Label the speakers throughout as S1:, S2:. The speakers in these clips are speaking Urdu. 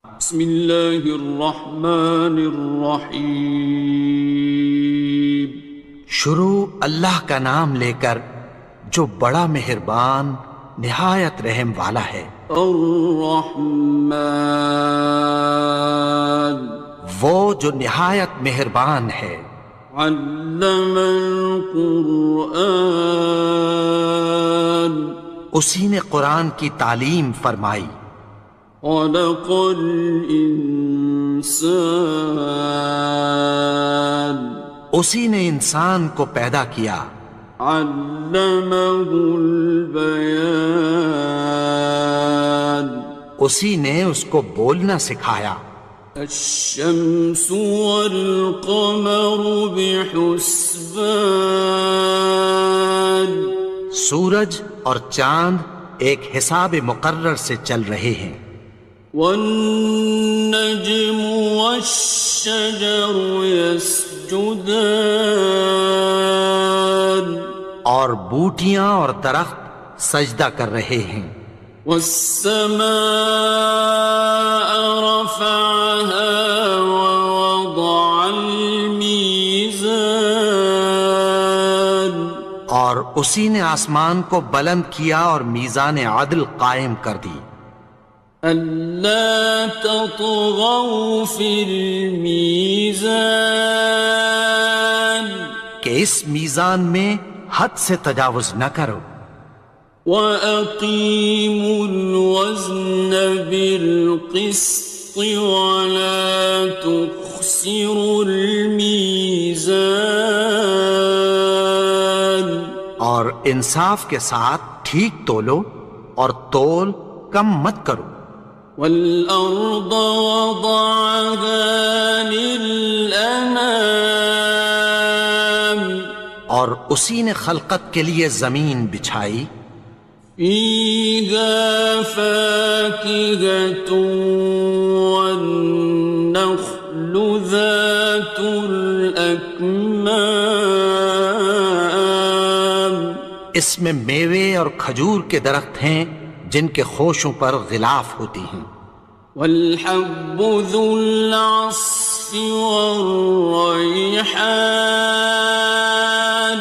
S1: بسم اللہ الرحمن الرحیم۔
S2: شروع اللہ کا نام لے کر جو بڑا مہربان نہایت رحم والا ہے۔
S1: الرحمن،
S2: وہ جو نہایت مہربان ہے۔
S1: علم القرآن،
S2: اسی نے قرآن کی تعلیم فرمائی۔
S1: خلق الانسان،
S2: اسی نے انسان کو پیدا کیا۔
S1: علمہ البیان،
S2: اسی نے اس کو بولنا سکھایا۔
S1: الشمس والقمر بحسبان،
S2: سورج اور چاند ایک حساب مقرر سے چل رہے ہیں۔
S1: والنجم والشجر يسجدان،
S2: اور بوٹیاں اور درخت سجدہ کر رہے ہیں۔
S1: والسماء رفعها ووضع الميزان،
S2: اور اسی نے آسمان کو بلند کیا اور میزان عدل قائم کر دی۔
S1: ألا تطغوا في الميزان،
S2: کہ اس میزان میں حد سے تجاوز نہ کرو۔
S1: وَأَقِيمُوا الْوَزْنَ بِالْقِسْطِ وَلَا تُخْسِرُوا الْمِيزَانَ،
S2: اور انصاف کے ساتھ ٹھیک تولو اور تول کم مت کرو۔
S1: وَالْأَرْضَ وَضَعَهَا لِلْأَنَامِ،
S2: اور اسی نے خلقت کے لیے زمین بچھائی۔
S1: فِيهَا فَاكِهَةٌ وَالنَّخْلُ ذَاتُ الْأَكْمَامِ،
S2: اس میں میوے اور کھجور کے درخت ہیں جن کے خوشوں پر غلاف ہوتی ہیں۔
S1: وَالْحَبُّ ذُو الْعَصْفِ وَالرَّيْحَانِ،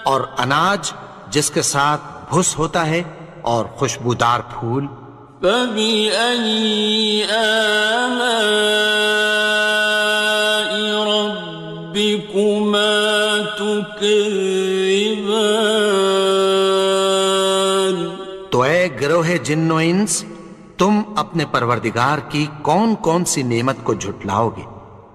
S2: اور اناج جس کے ساتھ بھس ہوتا ہے اور خوشبودار پھول۔
S1: فَبِأَيِّ آلَاءِ رَبِّكُمَا تُكَذِّبَانِ،
S2: تو اے گروہ جن و انس، تم اپنے پروردگار کی کون کون سی نعمت کو جھٹلاؤ گے؟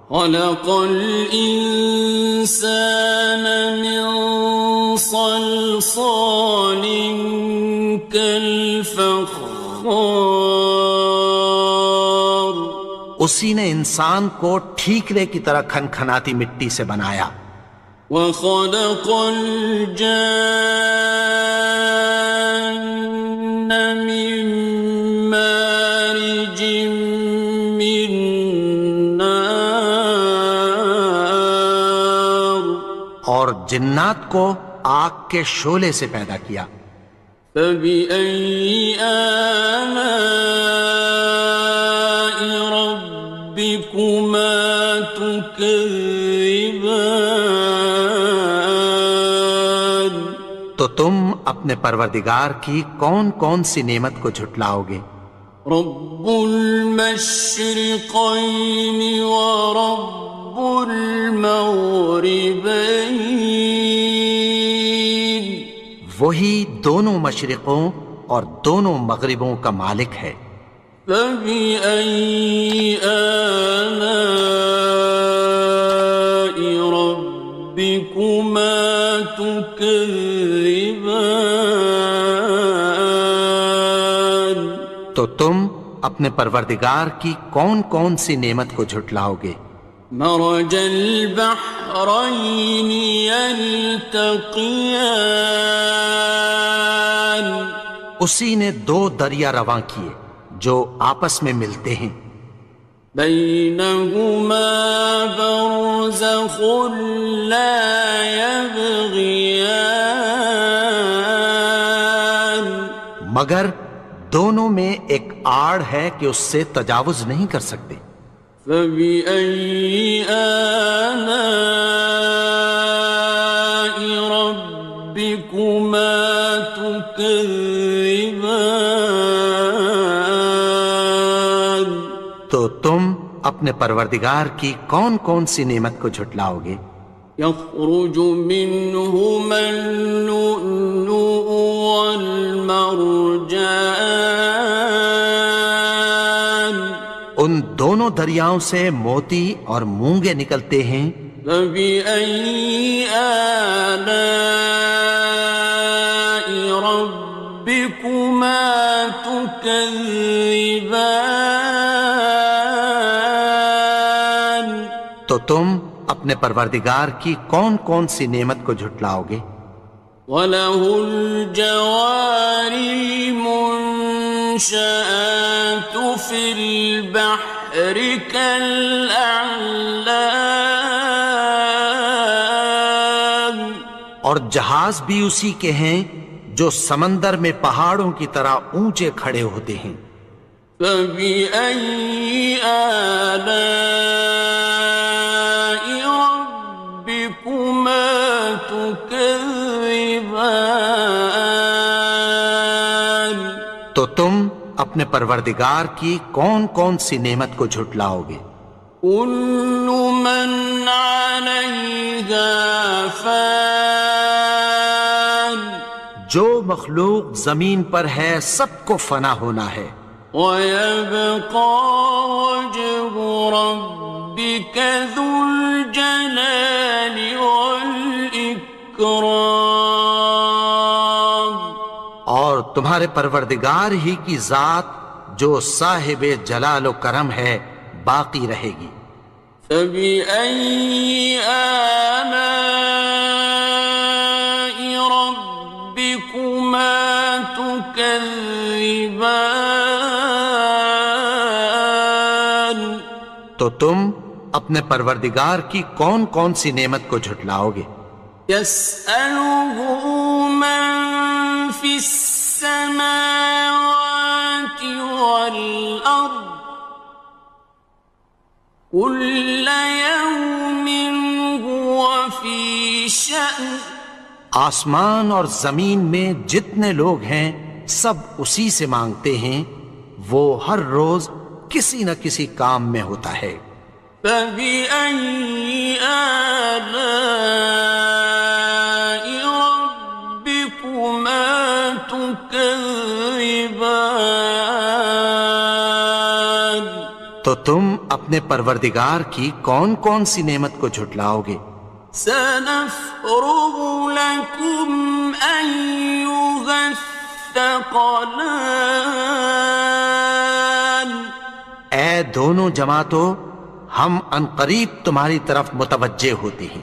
S1: خَلَقَ الْإِنسَانَ مِنْ صَلْصَالٍ كَالْفَخَّارِ،
S2: اسی نے انسان کو ٹھیکرے کی طرح کھنکھناتی مٹی سے بنایا۔
S1: وَخَلَقَ الْجَانَّ مِن مَّارِجٍ مِّن نَّارٍ،
S2: اور جنات کو آگ کے شعلے سے پیدا کیا۔
S1: فَبِأَيِّ آلَاءِ رَبِّكُمَا تُكَذِّبَانِ،
S2: تو تم اپنے پروردگار کی کون کون سی نعمت کو جھٹلاؤ گے؟
S1: رب المشرقين ورب المغربين،
S2: وہی دونوں مشرقوں اور دونوں مغربوں کا مالک ہے۔
S1: فبأي آلاء ربكما تكذبان،
S2: تو تم اپنے پروردگار کی کون کون سی نعمت کو جھٹلاؤ گے؟
S1: مرج البحرين يلتقيان،
S2: اسی نے دو دریا رواں کیے جو آپس میں ملتے ہیں۔
S1: بينهما برزخ لا يبغيان،
S2: مگر دونوں میں ایک آڑ ہے کہ اس سے تجاوز نہیں کر سکتے.
S1: فبأي آلاء ربكما تكذبان.
S2: تو تم اپنے پروردگار کی کون کون سی نعمت کو جھٹلاؤ گے؟
S1: يخرج منهما اللؤلؤ والمرجان.
S2: ان دونوں دریاؤں سے موتی اور مونگے نکلتے ہیں.
S1: فبأي آلاء ربكما تكذبان.
S2: تو تم اپنے پروردگار کی کون کون سی نعمت کو جھٹلاؤ گے؟
S1: وَلَهُ الْجَوَارِ الْمُنشَآتُ فِي الْبَحْرِ كَالْأَعْلَامِ.
S2: اور جہاز بھی اسی کے ہیں جو سمندر میں پہاڑوں کی طرح اونچے کھڑے ہوتے ہیں.
S1: فَبِأَيِّ آلَاءِ رَبِّكُمَا تُكَذِّبَانِ.
S2: تو تم اپنے پروردگار کی کون کون سی نعمت کو جھٹلاؤ گے؟
S1: كُلُّ مَنْ عَلَيْهَا فَانٍ.
S2: جو مخلوق زمین پر ہے سب کو فنا ہونا ہے.
S1: وَيَبْقَى وَجْهُ رَبِّكَ ذُو الْجَلَالِ وَالْإِكْرَامِ.
S2: اور تمہارے پروردگار ہی کی ذات جو صاحب جلال و کرم ہے باقی رہے گی.
S1: فَبِأَيِّ آلَاءِ رَبِّكُمَا تُكَذِّبَانِ.
S2: تو تم اپنے پروردگار کی کون کون سی نعمت کو جھٹلاؤ گے؟
S1: يَسْأَلُهُ مَن فِي السَّمَاوَاتِ وَالْأَرْضِ كُلَّ يَوْمٍ هُوَ فِي شَأْنٍ.
S2: آسمان اور زمین میں جتنے لوگ ہیں سب اسی سے مانگتے ہیں، وہ ہر روز کسی نہ کسی کام میں ہوتا ہے.
S1: فَبِأَيِّ آلَاءِ رَبِّكُمَا تُكَذِّبَانِ.
S2: تو تم اپنے پروردگار کی کون کون سی نعمت کو جھٹلاؤ گے؟
S1: سَنَفْرُغُ لَكُمْ أَيُّهَ الثَّقَلَانِ.
S2: اے دونوں جماعتوں، ہم عنقریب تمہاری طرف متوجہ ہوتے ہیں.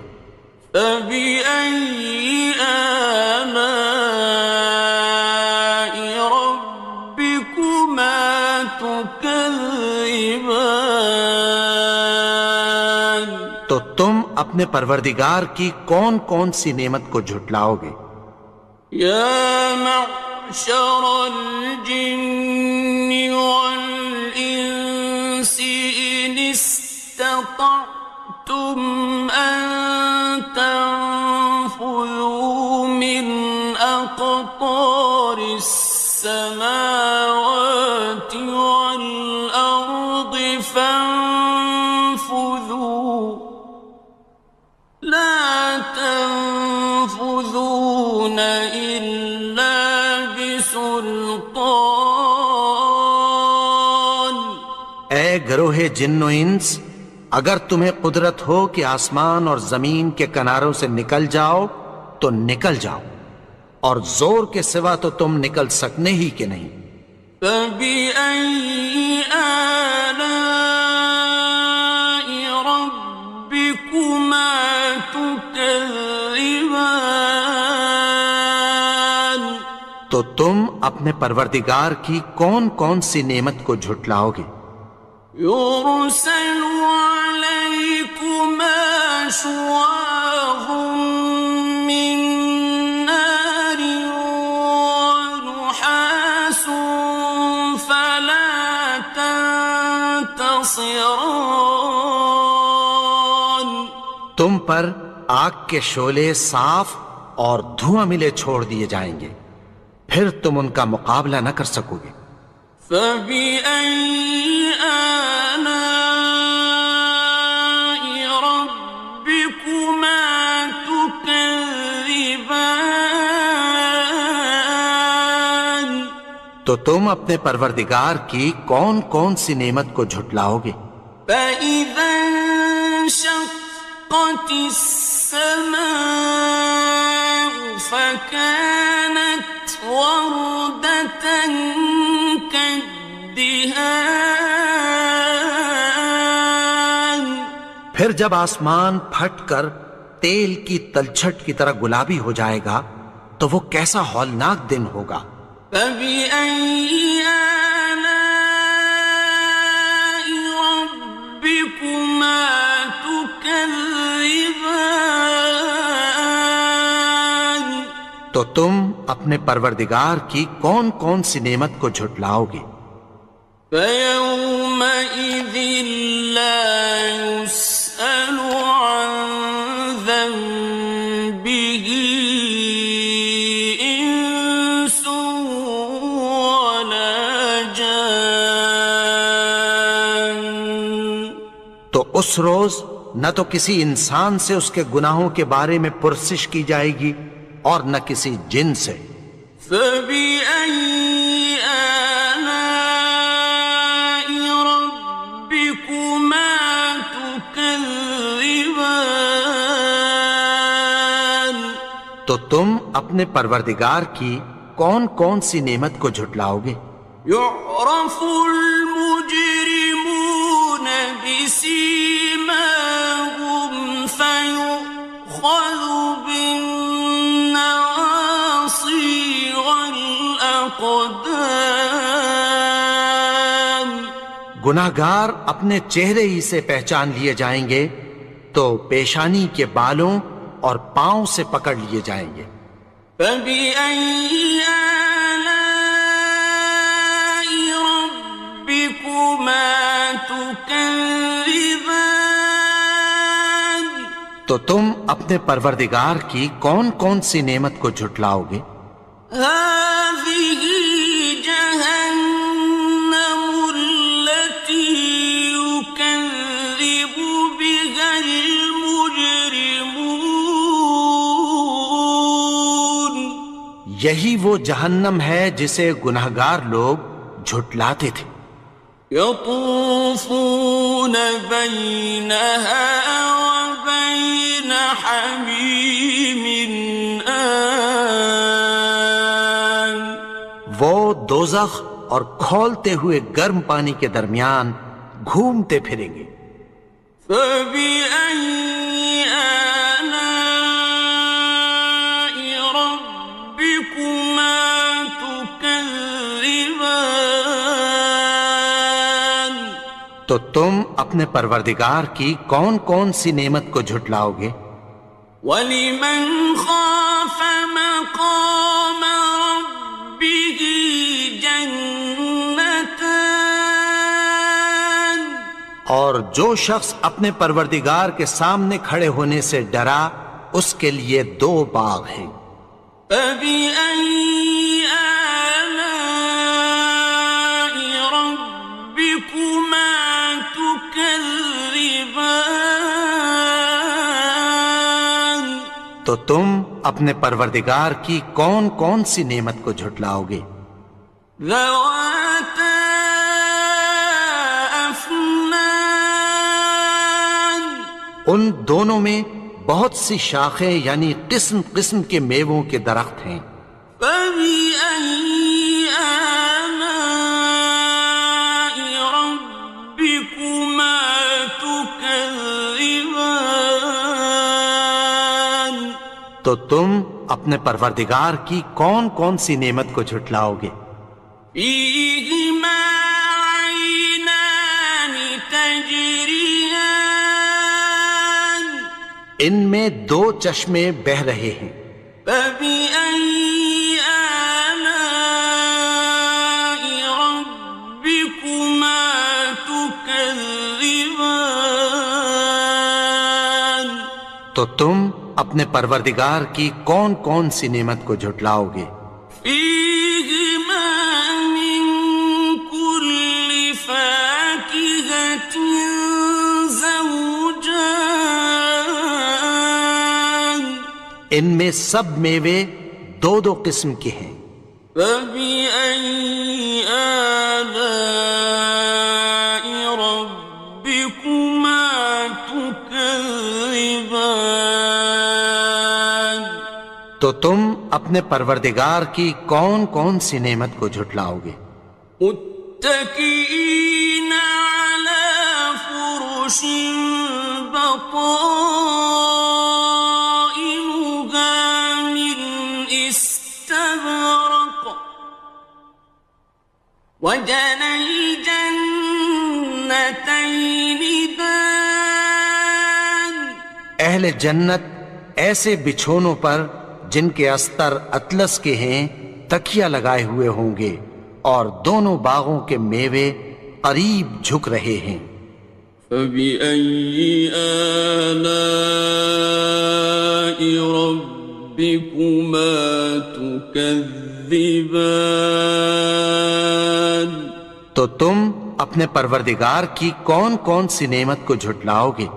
S1: فَبِأَيِّ آلَاءِ رَبِّكُمَا تُكَذِّبَانِ.
S2: تو تم اپنے پروردگار کی کون کون سی نعمت کو جھٹلاؤ گے؟
S1: يَا مَعْشَرَ الْجِنِّ وَالْإِنسِ إِنِ اسْتَطَعْتُمْ أَن تَنفُذُوا مِنْ أَقْطَارِ السَّمَاوَاتِ وَالْأَرْضِ فَانفُذُوا لَا تَنفُذُونَ إِلَّا بِسُلْطَانٍ.
S2: اے گروہ جن و انس، اگر تمہیں قدرت ہو کہ آسمان اور زمین کے کناروں سے نکل جاؤ تو نکل جاؤ، اور زور کے سوا تو تم نکل سکنے ہی کہ نہیں.
S1: فَبِأَيِّ آلَاءِ رَبِّكُمَا تُكَذِّبَانِ.
S2: تو تم اپنے پروردگار کی کون کون سی نعمت کو جھٹلاؤ گے؟
S1: يُرْسَلُ عَلَيْكُمَا شُوَاظٌ مِّن نَّارٍ وَنُحَاسٌ ينتصران
S2: تم پر آگ کے شعلے صاف اور دھواں ملے چھوڑ دیے جائیں گے، پھر تم ان کا مقابلہ نہ کر سکو گے۔
S1: فبأي آلاء ربكما تكذبان
S2: تو تم اپنے پروردگار کی کون کون سی نعمت کو جھٹلاؤ گے؟
S1: فإذا انشقت السماء فكانت وردة كالدهان
S2: پھر جب آسمان پھٹ کر تیل کی تلچھٹ کی طرح گلابی ہو جائے گا تو وہ کیسا ہولناک دن ہوگا۔
S1: فبأي آلاء ربكما تكذبان
S2: تو تم اپنے پروردگار کی کون کون سی نعمت کو جھٹلاؤ گے؟
S1: فيومئذ لا يسأل عن ذنبه إنس ولا جان
S2: تو اس روز نہ تو کسی انسان سے اس کے گناہوں کے بارے میں پرسش کی جائے گی اور نہ کسی جن سے۔
S1: فبأي آلاء ربكما تكذبان
S2: تو تم اپنے پروردگار کی کون کون سی نعمت کو جھٹلاؤ گے؟
S1: يعرف المجرمون بسيماهم فيؤخذ بالنواصي والأقدام
S2: گناہگار اپنے چہرے ہی سے پہچان لیے جائیں گے تو پیشانی کے بالوں اور پاؤں سے پکڑ لیے جائیں گے۔
S1: فبأي آلاء ربكما تكذبان
S2: تو تم اپنے پروردگار کی کون کون سی نعمت کو جھٹلاؤ گے؟
S1: هذه جهنم التي يكذب بها المجرمون
S2: یہی وہ جہنم ہے جسے گناہگار لوگ جھٹلاتے تھے۔
S1: يطوفون بينها وبين حميم آن
S2: وہ دوزخ اور کھولتے ہوئے گرم پانی کے درمیان گھومتے پھریں گے۔
S1: فبأي آلاء ربكما تكذبان
S2: تو تم اپنے پروردگار کی کون کون سی نعمت کو جھٹلاؤ گے؟
S1: وَلِمَنْ خَافَ مَقَامَ رَبِّهِ جَنَّتَانِ
S2: اور جو شخص اپنے پروردگار کے سامنے کھڑے ہونے سے ڈرا اس کے لیے دو باغ ہیں۔
S1: فَبِأَيِّ آلَاءِ رَبِّكُمَا تُكَذِّبَانِ
S2: تو تم اپنے پروردگار کی کون کون سی نعمت کو جھٹلاؤ گے؟
S1: ذَوَاتَا أَفْنَانٍ
S2: ان دونوں میں بہت سی شاخیں یعنی قسم قسم کے میووں کے درخت ہیں۔
S1: فَبِأَيِّ آلَاءِ رَبِّكُمَا تُكَذِّبَانِ
S2: تو تم اپنے پروردگار کی کون کون سی نعمت کو جھٹلاؤ گے؟
S1: فِيهِمَا عَيْنَانِ تَجْرِيَانِ
S2: ان میں دو چشمے بہہ رہے ہیں۔
S1: فَبِأَيِّ آلَاءِ رَبِّكُمَا تُكَذِّبَانِ تكذبان
S2: تو تم اپنے پروردگار کی کون کون سی نعمت کو جھٹلاؤ گے؟
S1: فيهما من كل فاكهة زوجان
S2: ان میں سب میوے دو دو قسم کے ہیں۔
S1: فبأي آلاء ربكما تكذبان
S2: تو تم اپنے پروردگار کی کون کون سی نعمت کو جھٹلاؤ گے؟
S1: متكئين على فرش بطائنها من استبرق وجنى الجنتين دان
S2: اہل جنت ایسے بچھونوں پر جن کے استر اطلس کے ہیں تکیہ لگائے ہوئے ہوں گے، اور دونوں باغوں کے میوے قریب جھک رہے ہیں۔
S1: فبأي آلاء ربكما تكذبان
S2: تو تم اپنے پروردگار کی کون کون سی نعمت کو جھٹلاؤ گے؟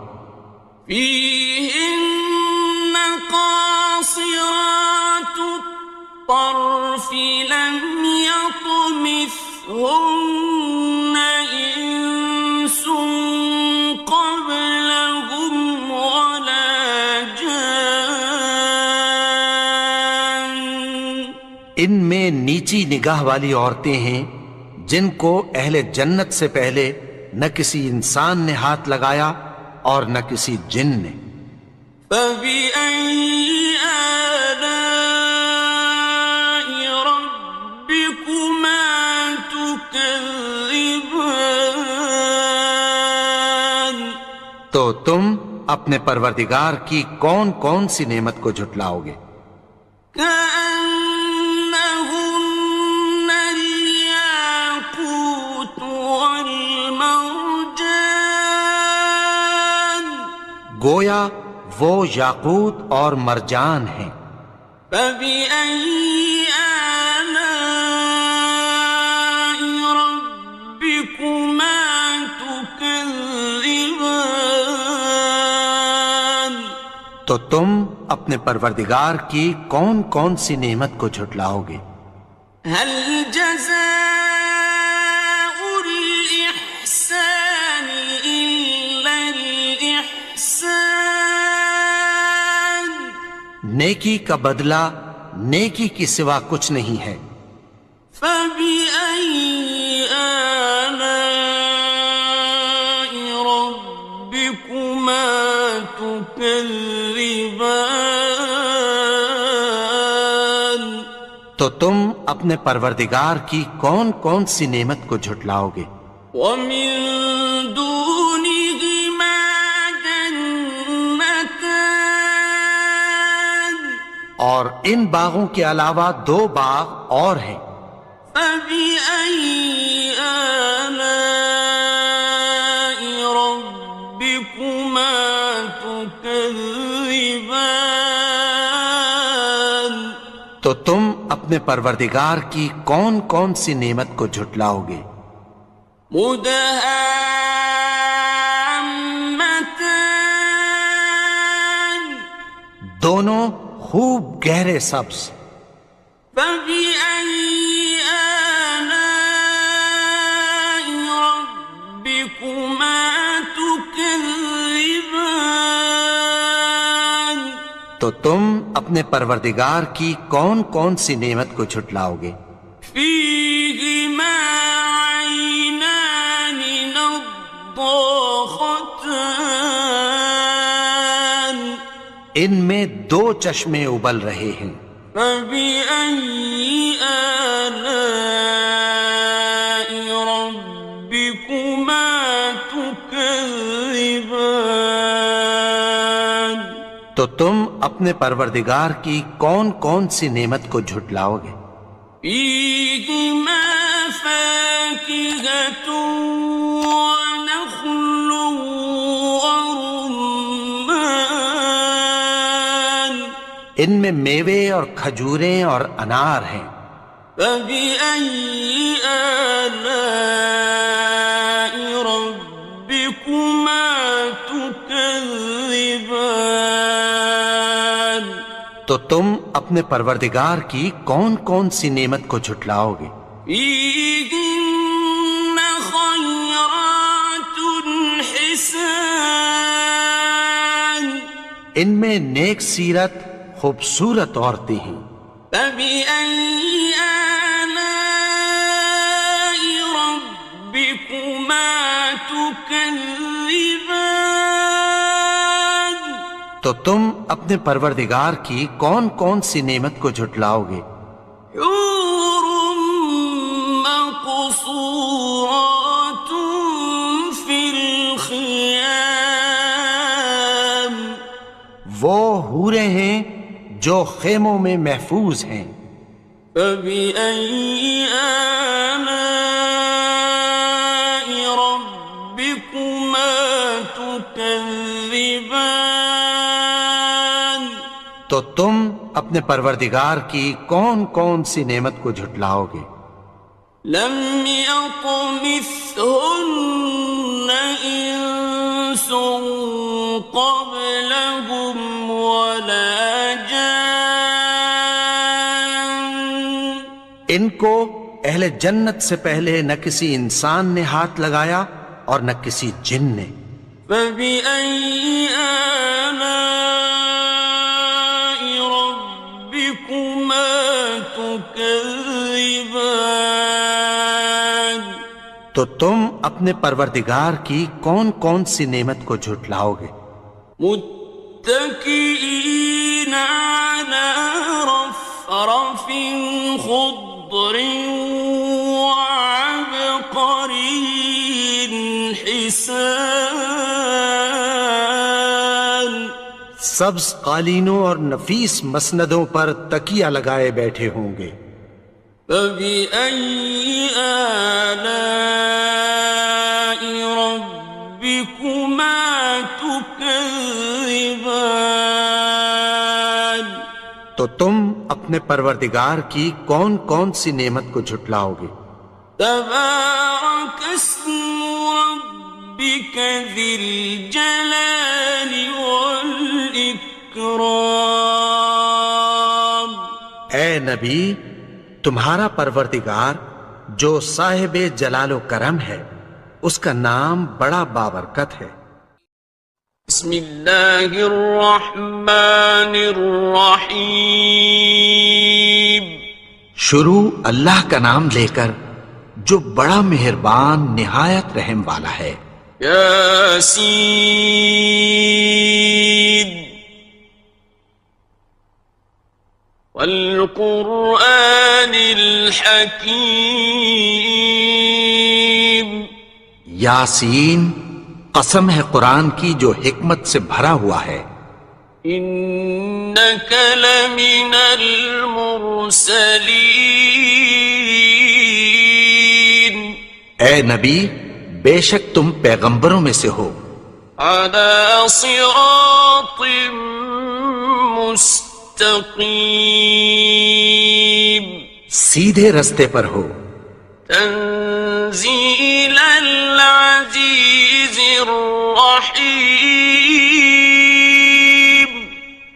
S1: فيهن قاصرات الطرف لم يطمثهن إنس قبلهم ولا جان
S2: ان میں نیچی نگاہ والی عورتیں ہیں جن کو اہل جنت سے پہلے نہ کسی انسان نے ہاتھ لگایا اور نہ کسی جن نے۔
S1: فبأي آلاء ربكما تكذبان
S2: تو تم اپنے پروردگار کی کون کون سی نعمت کو جھٹلاؤ گے؟
S1: كأنهن الياقوت والمرجان
S2: گویا وہ یاقوت اور مرجان ہیں۔
S1: فبأي آلاء ربكما تكذبان
S2: تو تم اپنے پروردگار کی کون کون سی نعمت کو جھٹلاؤ گے؟
S1: هل جزاء الإحسان إلا الإحسان
S2: نیکی کا بدلہ نیکی کی سوا کچھ نہیں ہے۔
S1: فبأي آلاء ربكما تكذبان
S2: تو تم اپنے پروردگار کی کون کون سی نعمت کو جھٹلاؤ گے؟
S1: ومن دونهما جنتان
S2: اور ان باغوں کے علاوہ دو باغ اور ہیں۔
S1: فبأي آلاء ربكما تكذبان
S2: تو تم اپنے پروردگار کی کون کون سی نعمت کو جھٹلاؤ گے؟
S1: مدهامتان
S2: دونوں خوب گہرے سبز۔
S1: فبأي آلاء ربكما تكذبان
S2: تو تم اپنے پروردگار کی کون کون سی نعمت کو جھٹلاؤ گے؟
S1: فيهما عينان نضاختان
S2: ان میں دو چشمے ابل رہے ہیں۔
S1: فبأي آلاء ربكما تكذبان
S2: تو تم اپنے پروردگار کی کون کون سی نعمت کو جھٹلاؤ گے؟
S1: فيهما فاكهة ونخل
S2: ان میں میوے اور کھجوریں اور انار ہیں۔
S1: فبأي آلاء ربكما تكذبان؟
S2: تو تم اپنے پروردگار کی کون کون سی نعمت کو جھٹلاؤ گے؟
S1: فيهن خيرات حسان،
S2: ان میں نیک سیرت خوبصورت عورتیں ہیں۔
S1: فبأي آلاء ربكما تكذبان؟
S2: تو تم اپنے پروردگار کی کون کون سی نعمت کو جھٹلاؤ گے؟
S1: حور مقصورات في الخيام،
S2: وہ حوریں ہیں جو خیموں میں محفوظ ہیں۔
S1: فبأي آلاء ربكما تكذبان؟
S2: تو تم اپنے پروردگار کی کون کون سی نعمت کو جھٹلاؤ گے؟
S1: لم يطمثهن إنس قبلهم ولا جان،
S2: ان کو اہل جنت سے پہلے نہ کسی انسان نے ہاتھ لگایا اور نہ کسی جن نے۔
S1: فبأي آلاء ربكما تكذبان؟
S2: تو تم اپنے پروردگار کی کون کون سی نعمت کو جھٹلاؤ گے؟
S1: متكئين على رفرف خضر وعبقري حسان،
S2: سبز قالینوں اور نفیس مسندوں پر تکیہ لگائے بیٹھے ہوں گے۔
S1: فبأي آلاء ربكما تكذبان؟
S2: تو تم اپنے پروردگار کی کون کون سی نعمت کو جھٹلاؤ گے؟
S1: تبارك اسم ربك ذي الجلال والإكرام۔
S2: اے نبی، تمہارا پروردگار جو صاحب جلال و کرم ہے، اس کا نام بڑا بابرکت ہے۔
S1: بسم اللہ الرحمن الرحیم،
S2: شروع اللہ کا نام لے کر جو بڑا مہربان نہایت رحم والا ہے۔
S1: یاسین والقرآن الحکیم،
S2: یاسین، قسم ہے قرآن کی جو حکمت سے بھرا ہوا ہے۔
S1: انک لمن المرسلین،
S2: اے نبی، بے شک تم پیغمبروں میں سے ہو۔
S1: علی صراط مستقیم،
S2: سیدھے رستے پر ہو۔
S1: تنزیل العزیز الرحیم،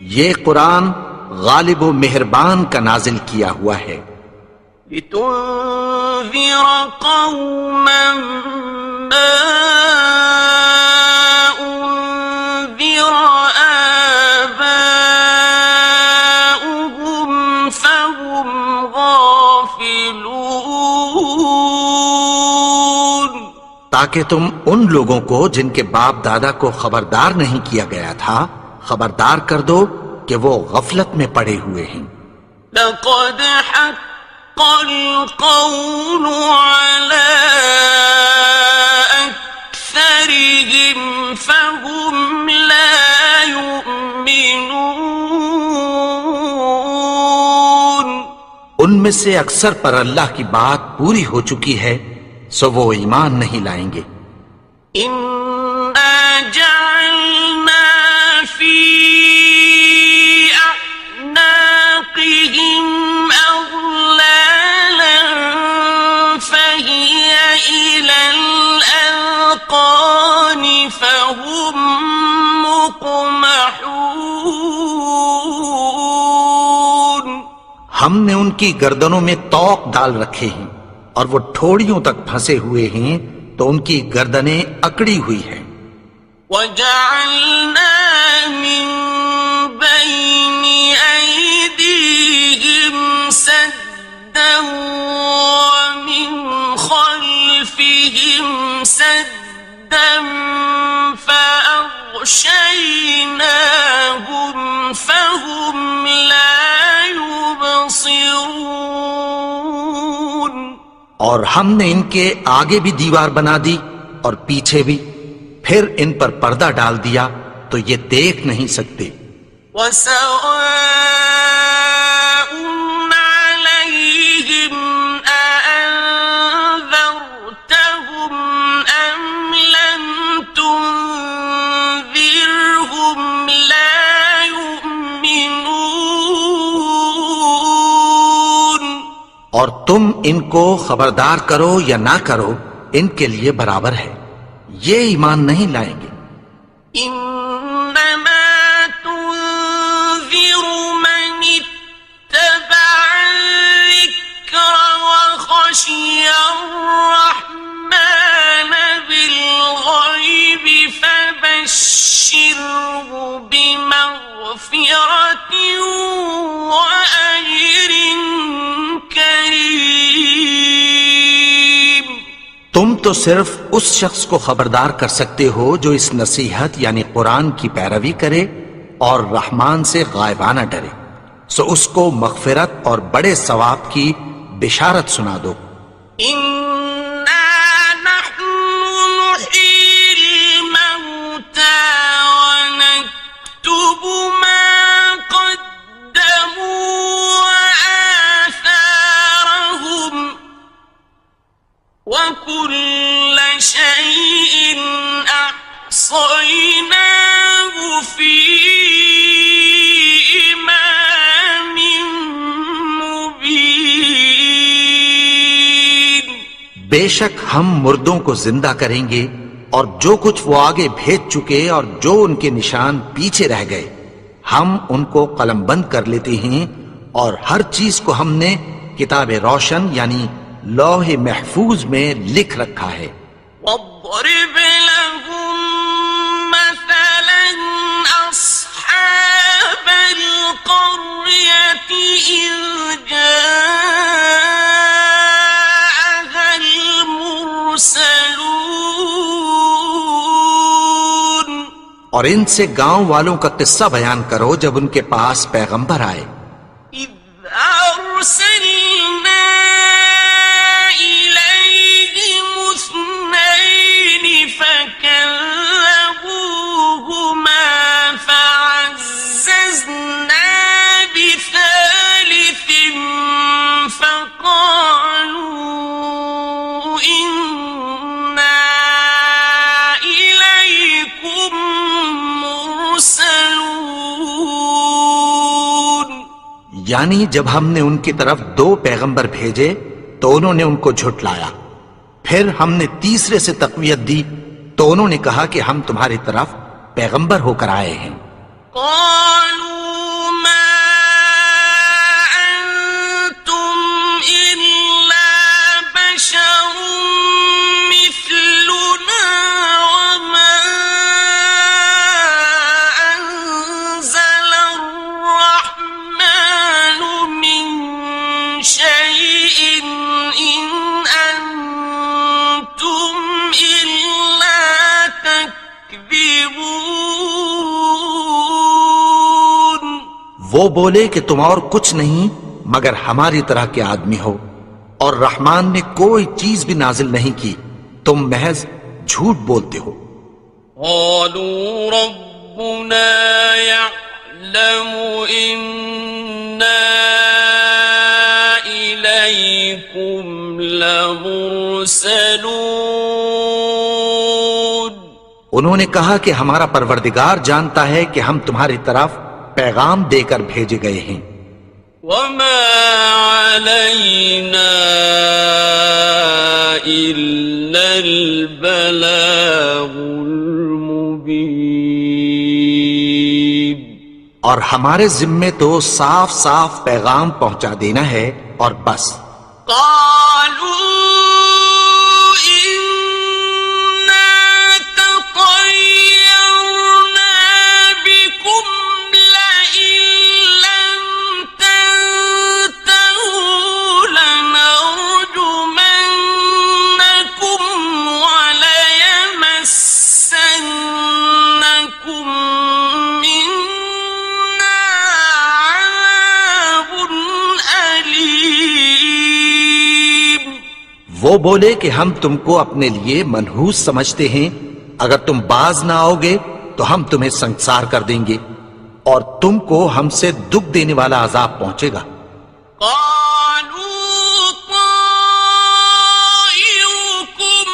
S2: یہ قرآن غالب و مہربان کا نازل کیا ہوا ہے۔
S1: لتنذر قوما ما انذر آباؤهم فهم غافلون،
S2: تاکہ تم ان لوگوں کو جن کے باپ دادا کو خبردار نہیں کیا گیا تھا خبردار کر دو کہ وہ غفلت میں پڑے ہوئے ہیں۔
S1: لقد حق القول على أكثرهم فهم لا يؤمنون،
S2: ان میں سے اکثر پر اللہ کی بات پوری ہو چکی ہے سو وہ ایمان نہیں لائیں گے۔
S1: إنا جعلنا في أعناقهم وهم مقمحون
S2: ہم نے ان کی گردنوں میں طوق ڈال رکھے ہیں اور وہ ٹھوڑیوں تک پھنسے ہوئے ہیں تو ان کی گردنیں اکڑی ہوئی ہیں.
S1: وَجَعَلْنَا مِن بَيْنِ أَيْدِيهِمْ سَدًّا وَمِنْ خَلْفِهِمْ سَدًّا فَأَغْشَيْنَاهُمْ فَهُمْ لَا يُبْصِرُونَ
S2: اور ہم نے ان کے آگے بھی دیوار بنا دی اور پیچھے بھی، پھر ان پر پردہ ڈال دیا تو یہ دیکھ نہیں سکتے.
S1: وَسَوَاءٌ عَلَيْهِمْ أَأَنذَرْتَهُمْ أَمْ لَمْ تُنذِرْهُمْ لَا يُؤْمِنُونَ
S2: اور تم ان کو خبردار کرو یا نہ کرو ان کے لیے برابر ہے، یہ ایمان نہیں لائیں گے.
S1: إنما تنذر من اتبع الذكر وخشي الرحمن بالغيب فبشره بمغفرة وأجر كريم.
S2: تم تو صرف اس شخص کو خبردار کر سکتے ہو جو اس نصیحت یعنی قرآن کی پیروی کرے اور رحمان سے غائبانہ ڈرے، سو اس کو مغفرت اور بڑے ثواب کی بشارت سنا دو.
S1: إنا نحن نحيي الموتى ونكتب ما قدموا وآثارهم وكل شيء أحصيناه في إمام مبين.
S2: بے شک ہم مردوں کو زندہ کریں گے اور جو کچھ وہ آگے بھیج چکے اور جو ان کے نشان پیچھے رہ گئے ہم ان کو قلم بند کر لیتے ہیں، اور ہر چیز کو ہم نے کتاب روشن یعنی لوح محفوظ میں لکھ رکھا ہے.
S1: واضرب لهم مثلا أصحاب القرية إذ جاءها المرسلون.
S2: اور ان سے گاؤں والوں کا قصہ بیان کرو جب ان کے پاس پیغمبر آئے.
S1: إذ أرسلنا إليهم اثنين فكذبوهما فعززنا بثالث فقالوا إنا إليكم مرسلون.
S2: یعنی جب ہم نے ان کی طرف 2 پیغمبر بھیجے تو انہوں نے ان کو جھٹلایا، پھر ہم نے تیسرے سے تقویت دی تو انہوں نے کہا کہ ہم تمہاری طرف پیغمبر ہو کر آئے ہیں.
S1: قالوا ما أنتم إلا بشر مثلنا وما أنزل الرحمن من شيء إن أنتم إلا تكذبون.
S2: وہ بولے کہ تم اور کچھ نہیں مگر ہماری طرح کے آدمی ہو، اور رحمان نے کوئی چیز بھی نازل نہیں کی، تم محض جھوٹ بولتے ہو.
S1: قالوا ربنا يعلم إنا إليكم لمرسلون.
S2: انہوں نے کہا کہ ہمارا پروردگار جانتا ہے کہ ہم تمہاری طرف پیغام دے کر بھیجے گئے ہیں.
S1: وما علينا إلا البلاغ المبين.
S2: اور ہمارے ذمے تو صاف صاف پیغام پہنچا دینا ہے اور بس.
S1: قالوا إنا تطيرنا بكم لئن لم تنتهوا لنرجمنكم وليمسنكم منا عذاب أليم.
S2: وہ بولے کہ ہم تم کو اپنے لیے منحوس سمجھتے ہیں، اگر تم باز نہ آؤ گے تو ہم تمہیں سنسار کر دیں گے اور تم کو ہم سے دکھ دینے والا عذاب پہنچے گا.
S1: قالوا طائركم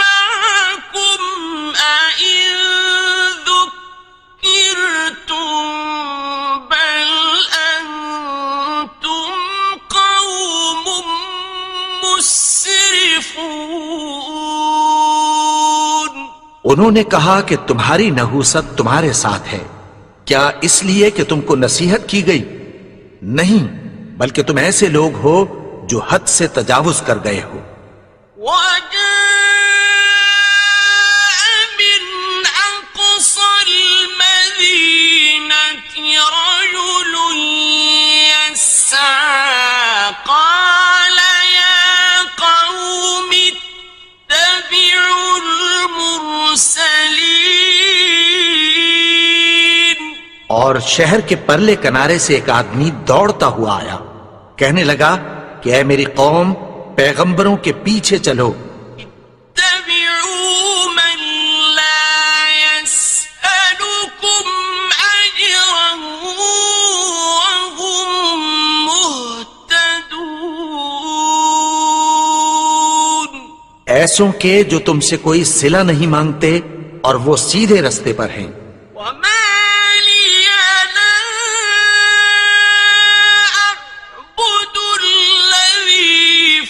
S1: معكم أئن ذكرتم بل أنتم قوم مسرفون.
S2: انہوں نے کہا کہ تمہاری نحوست تمہارے ساتھ ہے، کیا اس لیے کہ تم کو نصیحت کی گئی؟ نہیں، بلکہ تم ایسے لوگ ہو جو حد سے تجاوز کر گئے ہو.
S1: وجاء من أقصى المدينة رجل يسعى قال يا قوم اتبعوا المرسلين.
S2: اور شہر کے پرلے کنارے سے ایک آدمی دوڑتا ہوا آیا، کہنے لگا کہ اے میری قوم، پیغمبروں کے پیچھے چلو.
S1: اتبعوا من لا يسألكم أجرا وهم مهتدون.
S2: ایسوں کے جو تم سے کوئی صلہ نہیں مانگتے اور وہ سیدھے رستے پر ہیں.
S1: وما لي لا أعبد الذي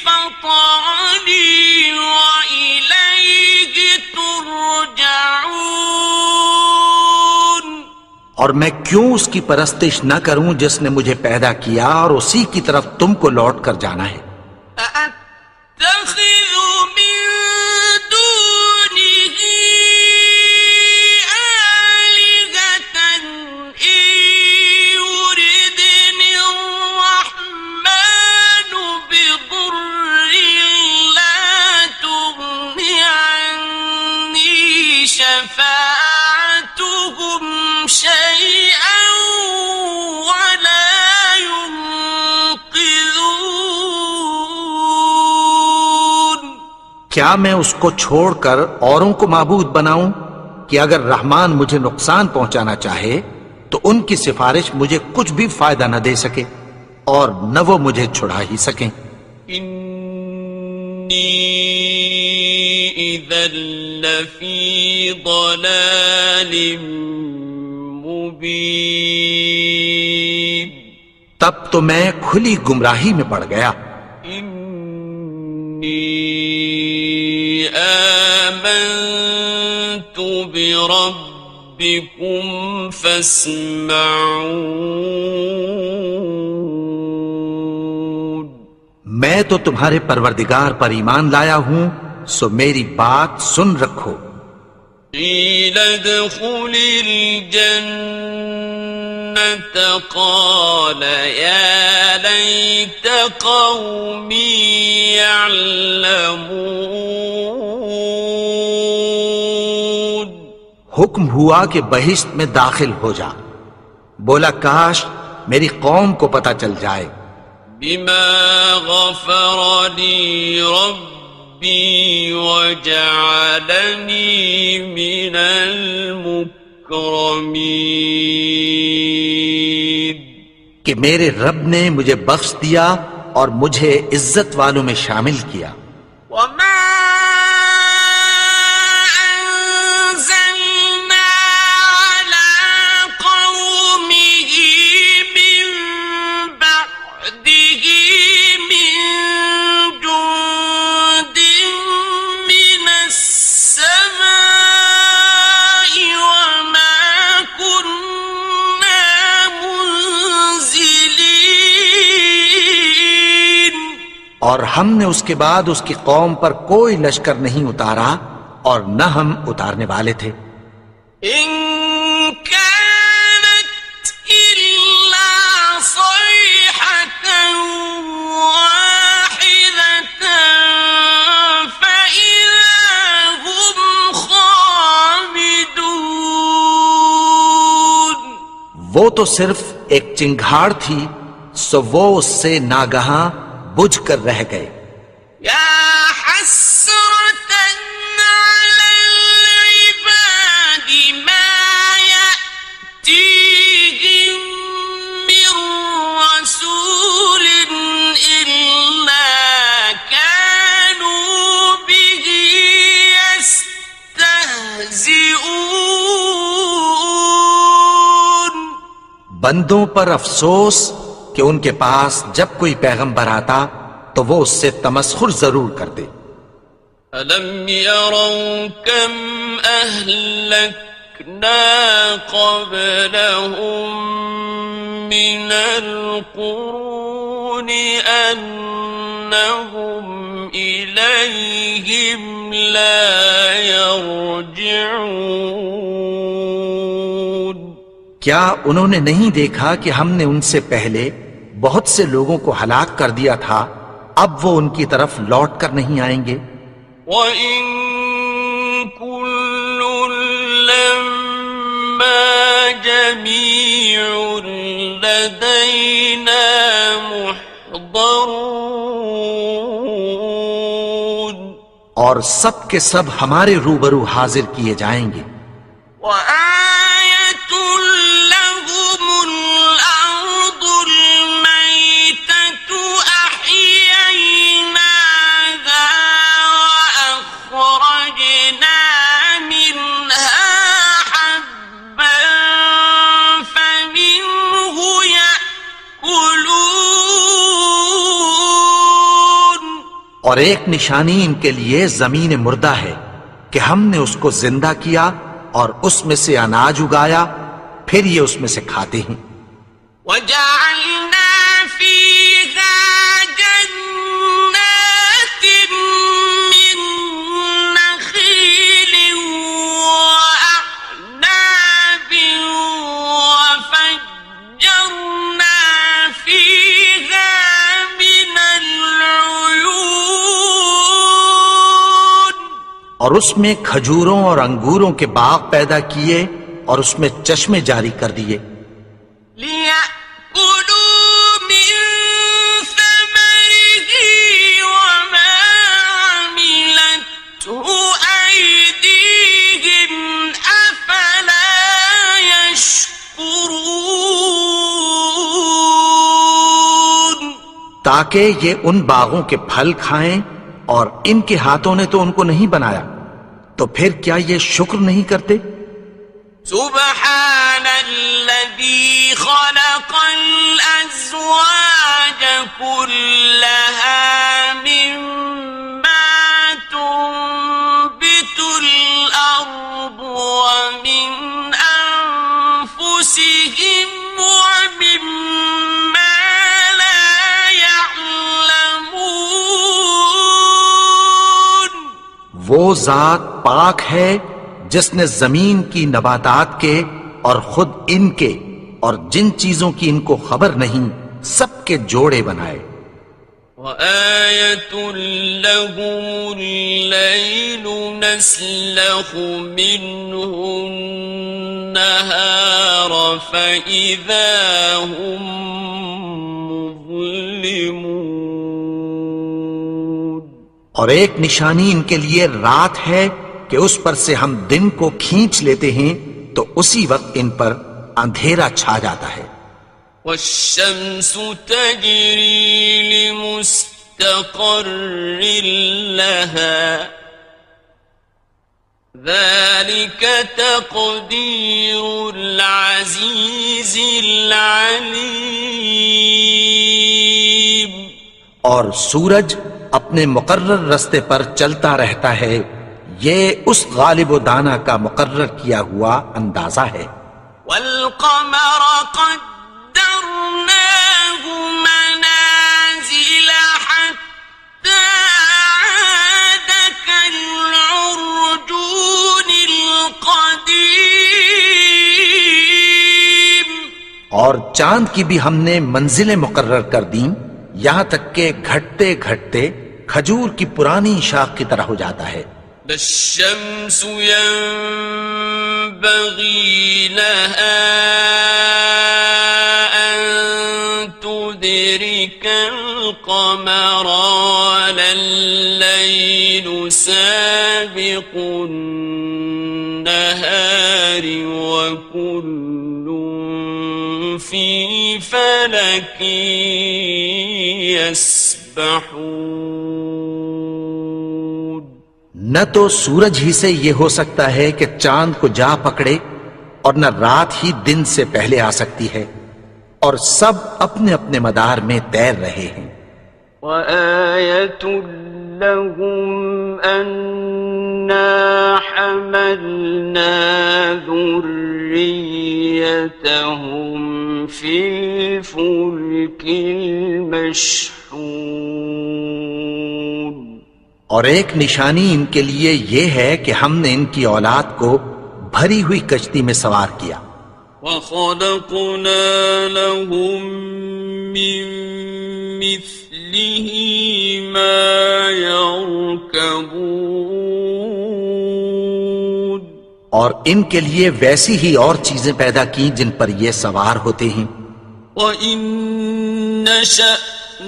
S1: فطرني وإليه ترجعون.
S2: اور میں کیوں اس کی پرستش نہ کروں جس نے مجھے پیدا کیا اور اسی کی طرف تم کو لوٹ کر جانا ہے.
S1: أأتخذ من دونه آلهة إن يردني الرحمن بضر لا تغن عني شفاعتهم شيئا ولا ينقذون.
S2: کیا میں اس کو چھوڑ کر اوروں کو معبود بناؤں کہ اگر رحمان مجھے نقصان پہنچانا چاہے تو ان کی سفارش مجھے کچھ بھی فائدہ نہ دے سکے اور نہ وہ مجھے چھڑا ہی سکیں.
S1: إني إذا لفي ضلال مبين.
S2: تب تو میں کھلی گمراہی میں پڑ گیا.
S1: إني آمنت بربكم فاسمعون.
S2: میں تو تمہارے پروردگار پر ایمان لایا ہوں، سو میری بات سن رکھو.
S1: قيل ادخل الجنة قال يا ليت قومي يعلمون.
S2: حکم ہوا کہ بہشت میں داخل ہو جا. بولا کاش میری قوم کو پتہ چل جائے.
S1: بما غفر لي ربي وجعلني من المكرمين.
S2: کہ میرے رب نے مجھے بخش دیا اور مجھے عزت والوں میں شامل کیا.
S1: وما أنزلنا على قومه من بعده من جند من السماء وما كنا
S2: اور ہم نے اس کے بعد اس کی قوم پر کوئی لشکر نہیں اتارا اور نہ ہم اتارنے والے تھے.
S1: إن كانت إلا صيحة واحدة فإذا هم خامدون.
S2: وہ تو صرف ایک چنگھاڑ تھی، سو وہ اس سے ناگہاں بجھ کر رہ گئے.
S1: يا حسرة على العباد ما يأتيهم من رسول إلا كانوا به يستهزئون.
S2: بندوں پر افسوس کہ ان کے پاس جب کوئی پیغمبر آتا تو وہ اس سے تمسخر ضرور کرتے.
S1: أَلَمْ يَرَوْا كَمْ أَهْلَكْنَا قَبْلَهُمْ مِنَ الْقُرُونِ أَنَّهُمْ إِلَيْهِمْ لَا يَرْجِعُونَ.
S2: کیا انہوں نے نہیں دیکھا کہ ہم نے ان سے پہلے بہت سے لوگوں کو ہلاک کر دیا تھا، اب وہ ان کی طرف لوٹ کر نہیں آئیں گے.
S1: وَإِن كُلٌّ لَّمَّا جَمِيعٌ لَّدَيْنَا مُحْضَرُونَ.
S2: اور سب کے سب ہمارے روبرو حاضر کیے جائیں گے.
S1: وَآيَةٌ لَّهُمُ الْأَرْضُ الْمَيْتَةُ أَحْيَيْنَاهَا وَأَخْرَجْنَا مِنْهَا حَبًّا فَمِنْهُ يَأْكُلُونَ.
S2: اور ایک نشانی ان کے لیے زمین مردہ ہے کہ ہم نے اس کو زندہ کیا اور اس میں سے اناج اگایا، پھر یہ اس میں سے کھاتے ہیں.
S1: وَجَعَلْنَا فِيهَا جَنَّاتٍ مِّن نَّخِيلٍ وَأَعْنَابٍ وَفَجَّرْنَا فِيهَا مِنَ الْعُيُونِ.
S2: اور اس میں کھجوروں اور انگوروں کے باغ پیدا کیے اور اس میں چشمے جاری کر دیے.
S1: لِيَأْكُلُوا مِن ثَمَرِهِ وَمَا عَمِلَتْهُ أَيْدِيهِمْ أَفَلَا يَشْكُرُونَ.
S2: تاکہ یہ ان باغوں کے پھل کھائیں، اور ان کے ہاتھوں نے تو ان کو نہیں بنایا، تو پھر کیا یہ شکر نہیں کرتے؟
S1: سبحان الذي خلق الأزواج كلها مما تنبت الأرض ومن أنفسهم ومما لا يعلمون.
S2: وہ ذات پاک ہے جس نے زمین کی نباتات کے اور خود ان کے اور جن چیزوں کی ان کو خبر نہیں سب کے جوڑے بنائے.
S1: وَآيَةٌ لَّهُمُ اللَّيْلُ نَسْلَخُ مِنْهُ النَّهَارَ فَإِذَا هُمْ مُظْلِمُونَ.
S2: اور ایک نشانی ان کے لیے رات ہے کہ اس پر سے ہم دن کو کھینچ لیتے ہیں تو اسی وقت ان پر اندھیرا چھا جاتا ہے.
S1: وَالشَّمْسُ تَجْرِي لِمُسْتَقَرٍّ لَهَا ذَلِكَ تَقْدِيرُ الْعَزِيزِ الْعَلِيمِ.
S2: اور سورج اپنے مقرر رستے پر چلتا رہتا ہے، یہ اس غالب و دانا کا مقرر کیا ہوا اندازہ ہے.
S1: وَالْقَمَرَ قَدَّرْنَاهُ مَنَازِلَ حَتَّى
S2: چاند کی بھی ہم نے منزلیں مقرر کر دیں، یہاں تک کہ گھٹتے گھٹتے کھجور کی پرانی شاخ کی طرح ہو جاتا ہے۔
S1: الشمس ينبغي لها أن تدرك القمر ولا الليل سابق النهار وكل في فلك يسبحون۔
S2: نہ تو سورج ہی سے یہ ہو سکتا ہے کہ چاند کو جا پکڑے، اور نہ رات ہی دن سے پہلے آ سکتی ہے، اور سب اپنے اپنے مدار میں تیر رہے ہیں۔
S3: وَآيَةٌ لَهُمْ أَنَّا حَمَلْنَا ذُرِّيَّتَهُمْ فِي الْفُلْكِ الْمَشْحُونِ،
S2: اور ایک نشانی ان کے لیے یہ ہے کہ ہم نے ان کی اولاد کو بھری ہوئی کشتی میں سوار کیا۔
S1: وَخَلَقْنَا لَهُم مِّن مِّثْلِهِ مَا يَرْكَبُونَ،
S2: اور ان کے لیے ویسی ہی اور چیزیں پیدا کی جن پر یہ سوار ہوتے ہیں۔
S1: وَإِن نَّشَأْ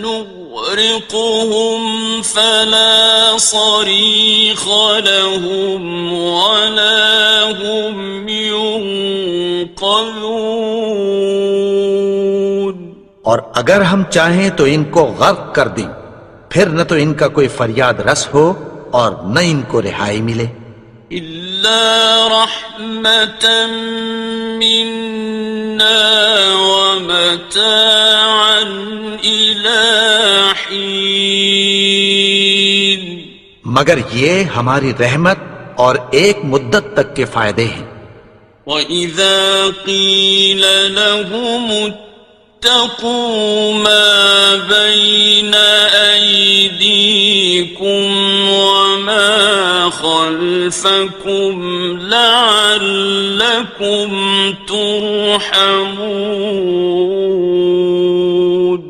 S1: نُغْرِقْهُمْ فَلَا صَرِيخَ لَهُمْ وَلَا هُمْ يُنقَذُونَ،
S2: اور اگر ہم چاہیں تو ان کو غرق کر دیں، پھر نہ تو ان کا کوئی فریاد رس ہو اور نہ ان کو رہائی ملے۔
S1: إِلَّا رَحْمَةً مِّنَّا وَمَتَاعًا إِلَىٰ حِينٍ،
S2: مگر یہ ہماری رحمت اور ایک مدت تک کے فائدے ہیں۔
S1: وَإِذَا قِيلَ لَهُمُ اتَّقُوا مَا بَيْنَ أَيْدِيكُمْ وَمَا خَلْفَكُمْ لَعَلَّكُمْ تُرْحَمُونَ،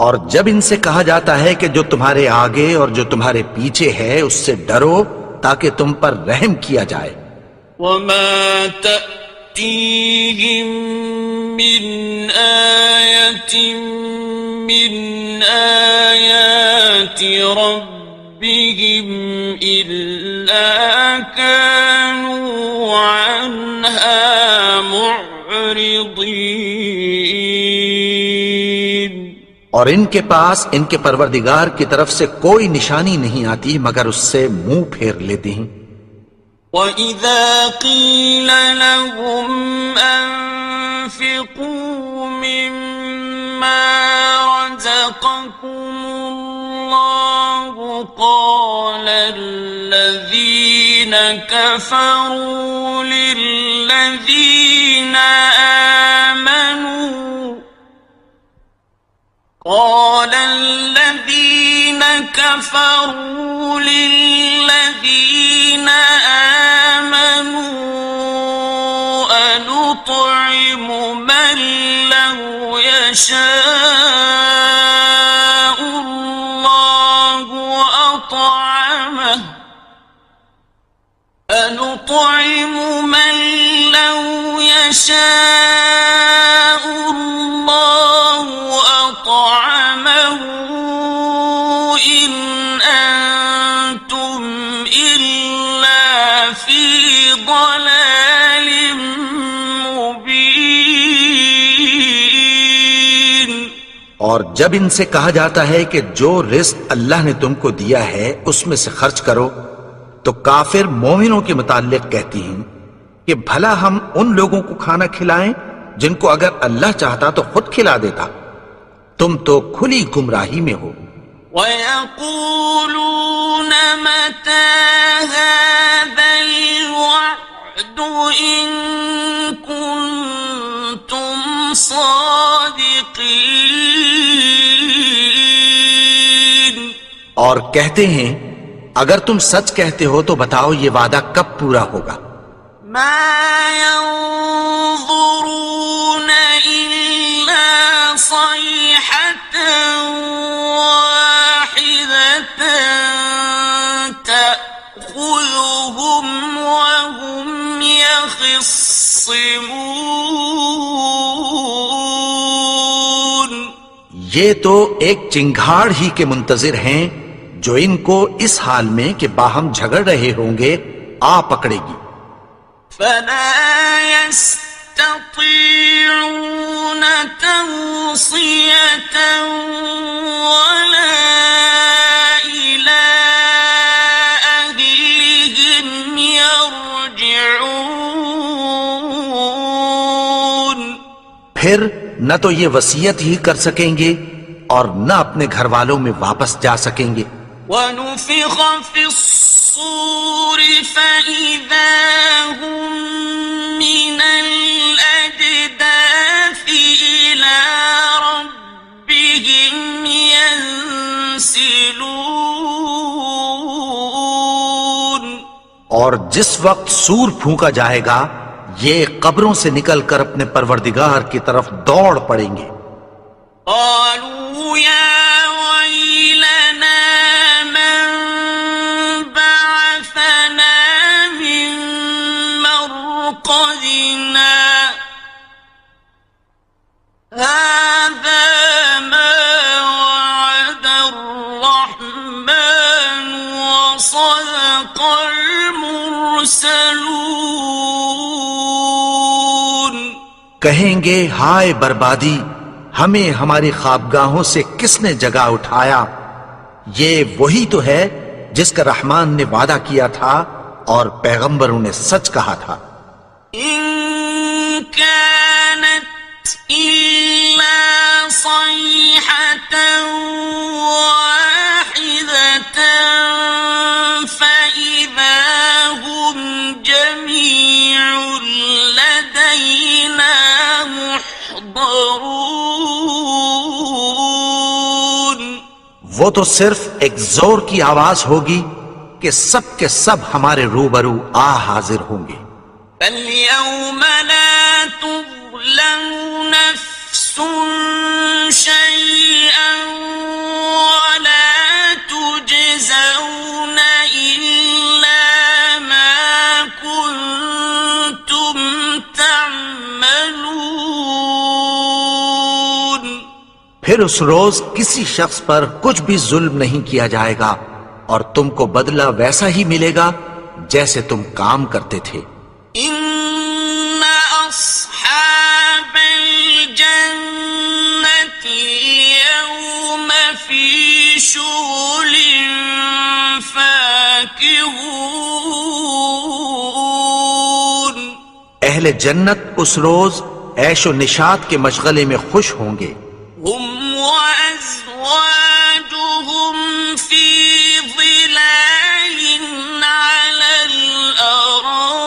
S2: اور جب ان سے کہا جاتا ہے کہ جو تمہارے آگے اور جو تمہارے پیچھے ہے اس سے ڈرو تاکہ تم پر رحم کیا جائے۔
S1: وَمَا تَأْتِيهِم مِّنْ آيَةٍ مِّنْ آيَاتِ رَبِّهِمْ إِلَّا كَانُوا عَنْهَا مُعْرِضِينَ،
S2: اور ان کے پاس ان کے پروردگار کی طرف سے کوئی نشانی نہیں آتی مگر اس سے منہ پھیر لیتے ہیں۔
S1: وَإِذَا قِيلَ لَهُمْ أَنفِقُوا مِمَّا رَزَقَكُمُ اللَّهُ قَالَ الَّذِينَ كَفَرُوا لِلَّذِينَ آمَنُوا أَنُطْعِمُ مَن لَّوْ يَشَاءُ اللَّهُ أَطْعَمَهُ أَنُطْعِمُ مَن لَّوْ يَشَاءُ اللَّهُ أَطْعَمَهُ إِنْ أَنتُمْ إِلَّا فِي ضَلَالٍ مُبِينٍ۔
S2: اور جب ان سے کہا جاتا ہے کہ جو رزق اللہ نے تم کو دیا ہے اس میں سے خرچ کرو، تو کافر مومنوں کے متعلق کہتی ہیں کہ بھلا ہم ان لوگوں کو کھانا کھلائیں جن کو اگر اللہ چاہتا تو خود کھلا دیتا، تم تو کھلی گمراہی میں ہو۔
S1: وَيَقُولُونَ مَتَى هَذَا الْوَعْدُ إِن كُنتُمْ صَادِقِينَ،
S2: اور کہتے ہیں اگر تم سچ کہتے ہو تو بتاؤ یہ وعدہ کب پورا ہوگا۔
S1: مَا يَنظُرُونَ إِلَّا يخصمون
S2: یہ تو ایک چنگھاڑ ہی کے منتظر ہیں جو ان کو اس حال میں کہ باہم جھگڑ رہے ہوں گے آ پکڑے گی.
S1: فلا يستطيعون توصية ولا إلى أهلهم يرجعون.
S2: پھر نہ تو یہ وصیت ہی کر سکیں گے اور نہ اپنے گھر والوں میں واپس جا سکیں گے.
S1: ونفخ في الصور فإذا هم من الأجداث إلى ربهم ينسلون.
S2: اور جس وقت سور پھونکا جائے گا یہ قبروں سے نکل کر اپنے پروردگار کی طرف دوڑ پڑیں گے.
S1: قالوا يا ويلنا من بعثنا من مرقدنا هذا ما وعد الرحمن وصدق المرسلون.
S2: کہیں گے ہائے بربادی، ہمیں ہماری خوابگاہوں سے کس نے جگا اٹھایا؟ یہ وہی تو ہے جس کا رحمان نے وعدہ کیا تھا اور پیغمبروں نے سچ کہا تھا.
S1: إن كانت إلا صيحة واحدة فإذا هم جميع لدينا محضرون.
S2: وہ تو صرف ایک زور کی آواز ہوگی کہ سب کے سب ہمارے روبرو آ حاضر ہوں گے.
S1: فاليوم لا تظلم نفس شيئا ولا تجزون إلا ما كنتم تعملون.
S2: پھر اس روز کسی شخص پر کچھ بھی ظلم نہیں کیا جائے گا اور تم کو بدلہ ویسا ہی ملے گا جیسے تم کام کرتے تھے.
S1: إن أصحاب الجنة اليوم في شغل فاكهون.
S2: اہل جنت اس روز عیش و نشاط کے مشغلے میں خوش ہوں گے.
S1: هم وأزواجهم في ظلال على الأرائك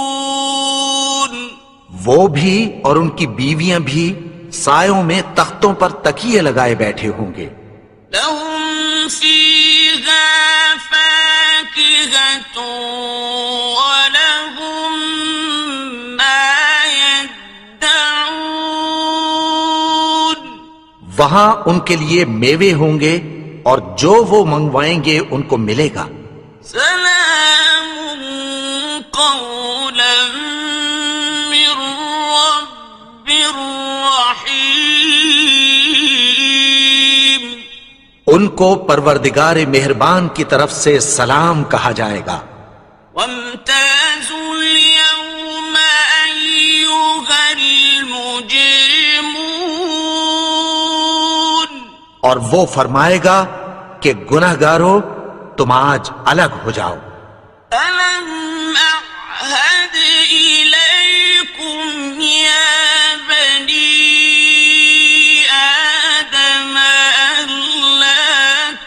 S1: متكئون.
S2: وہ بھی اور ان کی بیویاں بھی سایوں میں تختوں پر تکیے لگائے بیٹھے ہوں گے.
S1: لهم فيها فاكهة ولهم ما يدعون.
S2: وہاں ان کے لیے میوے ہوں گے اور جو وہ منگوائیں گے ان کو ملے گا.
S1: سلام قولا من رب رحيم.
S2: ان کو پروردگار مہربان کی طرف سے سلام کہا جائے گا.
S1: وامتازوا اليوم أيها المجرمون.
S2: اور وہ فرمائے گا کہ گناہگارو تم آج الگ ہو جاؤ.
S1: ألم أعهد إليكم يا بني آدم ألا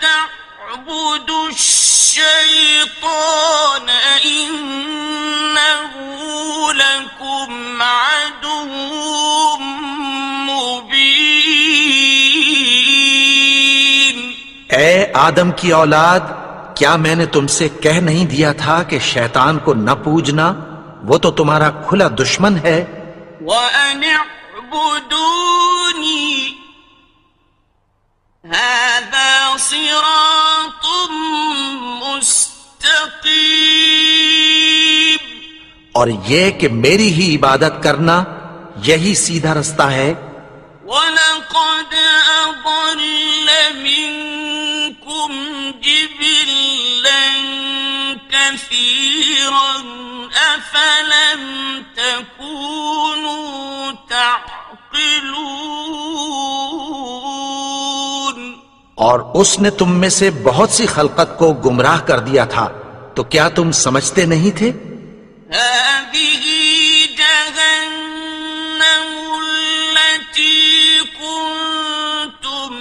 S1: تعبدوا الشيطان إنه لكم عدو مبين.
S2: اے آدم کی اولاد، کیا میں نے تم سے کہہ نہیں دیا تھا کہ شیطان کو نہ پوجنا؟ وہ تو تمہارا کھلا دشمن ہے.
S1: وأن اعبدوني هذا صراط
S2: اور یہ کہ میری ہی عبادت کرنا یہی سیدھا رستہ ہے۔
S1: وَلَقَدْ أَضَلَّ مِنكُمْ جِبِلًّا كَثِيرًا أَفَلَمْ تَكُونُوا تَعْقِلُونَ
S2: اور اس نے تم میں سے بہت سی خلقت کو گمراہ کر دیا تھا، تو کیا تم سمجھتے نہیں تھے؟
S1: هَذِهِ جَهَنَّمُ الَّتِي كُنتُمْ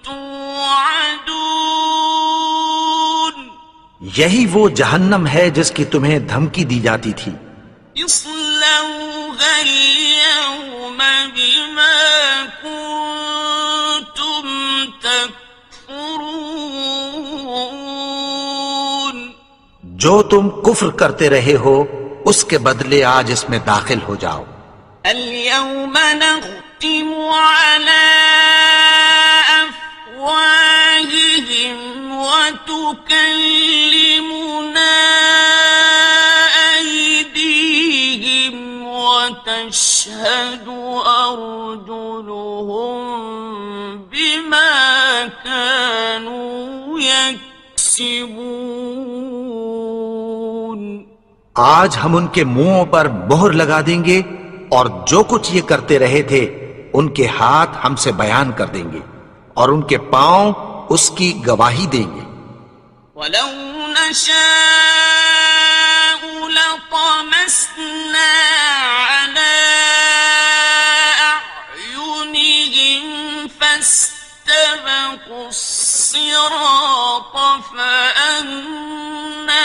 S1: تُوعَدُونَ
S2: یہی وہ جہنم ہے جس کی تمہیں دھمکی دی جاتی تھی۔
S1: اصلوها اليوم بما كنتم تكفرون
S2: جو تم کفر کرتے رہے ہو اس کے بدلے آج اس میں داخل ہو جاؤ۔
S1: اليوم نختم على أفواههم وتكلمنا أيديهم وتشهد أرجلهم بما كانوا يكسبون
S2: آج ہم ان کے منہوں پر مہر لگا دیں گے اور جو کچھ یہ کرتے رہے تھے ان کے ہاتھ ہم سے بیان کر دیں گے اور ان کے پاؤں اس کی گواہی دیں گے۔
S1: وَلَوْ نَشَاءُ لَطَمَسْنَا عَلَىٰ أَعْيُنِهِمْ فَاسْتَبَقُوا الصِّرَاطَ فَأَنَّىٰ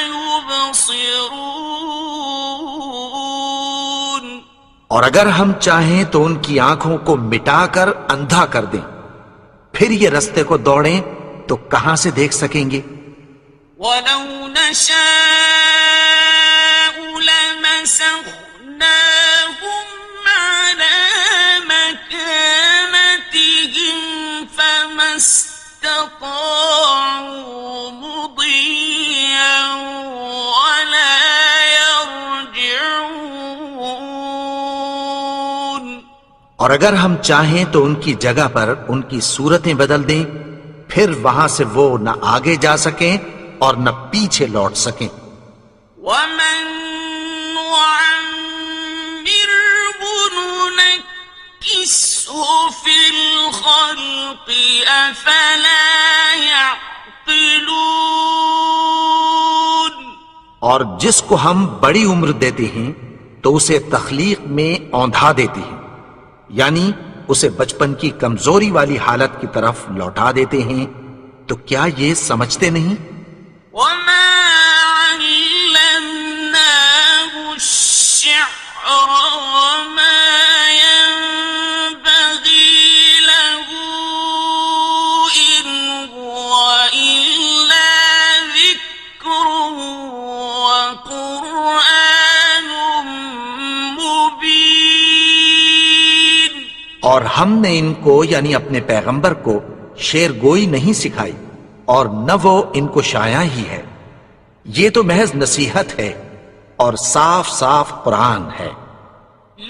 S1: يُبْصِرُونَ
S2: اور اگر ہم چاہیں تو ان کی آنکھوں کو مٹا کر اندھا کر دیں، پھر یہ رستے کو دوڑیں تو کہاں سے دیکھ سکیں گے؟
S1: وَلَوْ نَشَاءُ لَمَسَخْنَاهُمْ عَلَىٰ مَكَانَتِهِمْ فَمَا اسْتَطَاعُوا مُضِيًّا وَلَا يَرْجِعُونَ
S2: اور اگر ہم چاہیں تو ان کی جگہ پر ان کی صورتیں بدل دیں، پھر وہاں سے وہ نہ آگے جا سکیں اور نہ پیچھے لوٹ سکیں۔
S1: وَمَن نُّعَمِّرْهُ نُنَكِّسْهُ فِي الْخَلْقِ أَفَلَا يَعْقِلُونَ
S2: اور جس کو ہم بڑی عمر دیتے ہیں تو اسے تخلیق میں اوندھا دیتے ہیں، یعنی اسے بچپن کی کمزوری والی حالت کی طرف لوٹا دیتے ہیں، تو کیا یہ سمجھتے نہیں؟
S1: وَمَا عَلَّمْنَاهُ الشِّعْرَ وَمَا يَنبَغِي لَهُ إِنْ هُوَ إِلَّا ذِكْرٌ وَقُرْآنٌ مُبِينٌ
S2: اور ہم نے ان کو یعنی اپنے پیغمبر کو شعر گوئی نہیں سکھائی اور نہ وہ ان کو شایع ہی ہے، یہ تو محض نصیحت ہے اور صاف صاف قرآن ہے۔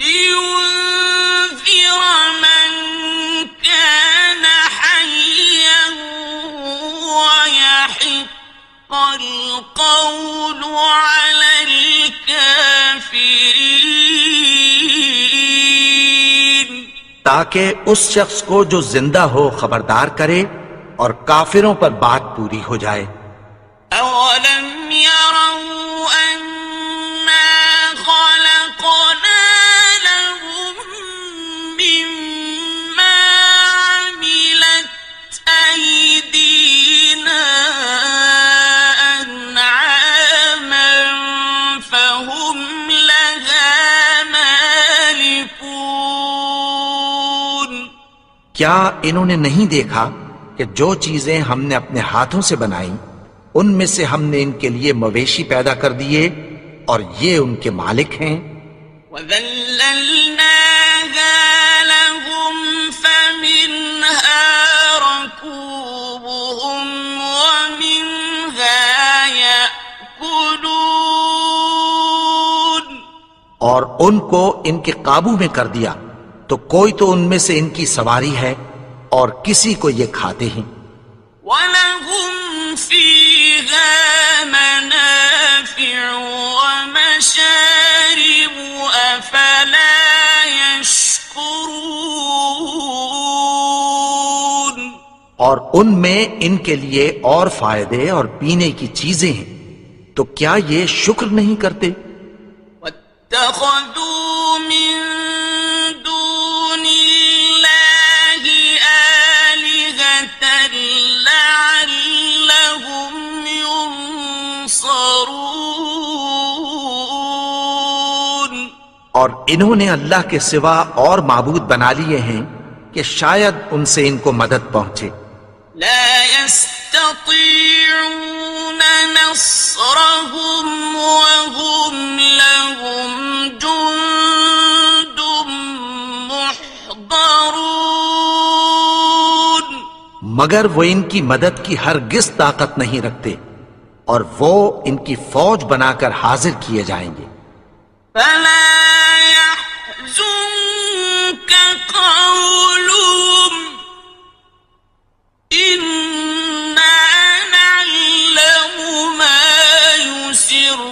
S1: لِيُنذِرَ مَن كَانَ حَيًّا وَيَحِقَّ الْقَوْلُ عَلَى الْكَافِرِينَ
S2: تاکہ اس شخص کو جو زندہ ہو خبردار کرے اور کافروں پر بات پوری ہو جائے۔
S1: أَوَلَمْ يَرَوْا أَنَّا خَلَقْنَا لَهُم مِّمَّا عَمِلَتْ أَيْدِينَا أَنْعَامًا فَهُمْ لَهَا مَالِكُونَ
S2: کیا انہوں نے نہیں دیکھا کہ جو چیزیں ہم نے اپنے ہاتھوں سے بنائیں ان میں سے ہم نے ان کے لیے مویشی پیدا کر دیے اور یہ ان کے مالک ہیں۔
S1: وَذَلَّلْنَاهَا لَهُمْ فَمِنْهَا رَكُوبُهُمْ وَمِنْهَا يَأْكُلُونَ
S2: اور ان کو ان کے قابو میں کر دیا تو کوئی تو ان میں سے ان کی سواری ہے اور کسی کو یہ کھاتے ہیں.
S1: وَلَهُمْ فِيهَا مَنَافِعُ وَمَشَارِبُ أَفَلَا يَشْكُرُونَ.
S2: اور ان میں ان کے لیے اور فائدے اور پینے کی چیزیں ہیں تو کیا یہ شکر نہیں کرتے؟
S1: وَاتَّخَذُوا مِن دُونِ اللَّهِ آلِهَةً لَعَلَّهُمْ يُنصَرُونَ.
S2: اور انہوں نے اللہ کے سوا اور معبود بنا لیے ہیں کہ شاید ان سے ان کو مدد پہنچے.
S1: لا يستطيعون نصرهم وهم لهم جند محضرون.
S2: مگر وہ ان کی مدد کی ہرگز طاقت نہیں رکھتے اور وہ ان کی فوج بنا کر حاضر کیے جائیں گے.
S1: فلا يحزنك قولهم إنا نعلم ما يسرون